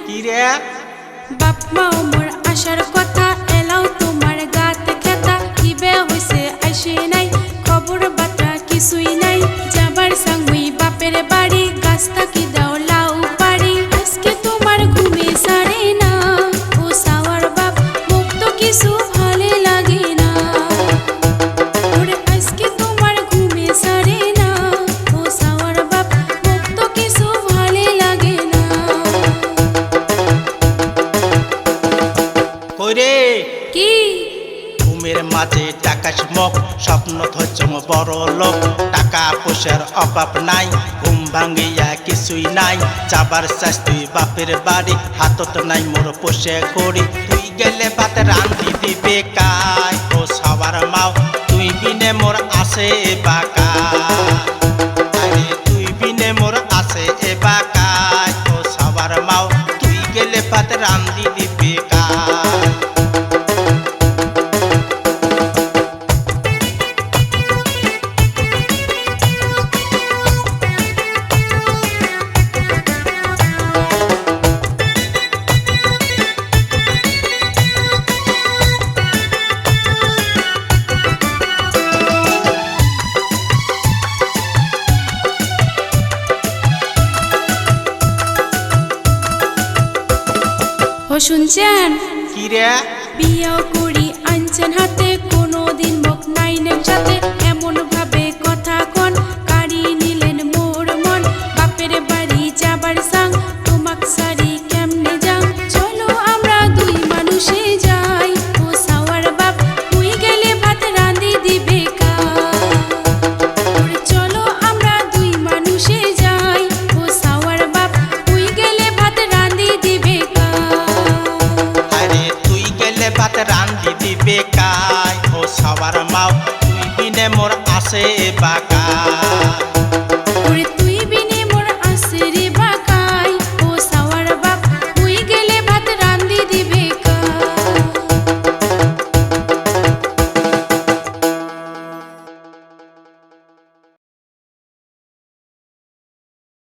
কি রে বাপ মাও মোর আসার কথা এলাও তোমার গাতে খেতা কিবে হইছে আইসে নাই খবর বার্তা কিছুই নাই যাবার সাঙ্গুই বাপের বাড়ি গাছ থাকি দাও লাউ পাড়ি আজকে তোমার ঘুমে সারে না ও সাওয়ার বাপ মুখ তো কিছু ভালো লাগে না ওরে আজকে তোমার ঘুমে সারে না ও সাওয়ার বাপ মুখ তো কিছু ভালো লাগে না কইরে কি ঘুমের মাঝে টাকাস মুখ স্বপ্ন ধরছ বড় লোক টাকা পয়সার অভাব নাই ঘুম ভাঙিয়া কিছুই নাই যাবার চাস তুই বাপের বাড়ি হাতত নাই মোর পোষে করি তুই গেলে ভাত রান্ধি দিবে কাই ও সবার মাও তুই বিনে মোর আসে বাকা আরে তুই বিনে মোর আসে বাকাই ও সবার মাও তুই গেলে ভাত রান্ধি দিবে কাই শুনছেন কি রে বিয়াও করি আনছেন হাতে কোনোদিন মুখ নাইনের সাথে এমন ভাবে কথা কোন কারি নিলেন মোর মন বাপের বাড়ি যাবার সাং তোমাক সারি কেমনে যাও চলো আমরা দুই মানুষে যাই ও সাওয়ার বাপ তুই গেলে ভাত রাঁধি দিবে কা ওরে চলো আমরা দুই মানুষে যাই ও সাওয়ার বাপ তুই গেলে ভাত রাঁধি দিবে কা আরে তুই গেলে ভাত রান্ধি দিবে কাই ও সবার মাও তুই বিনে মোর আসে বাকা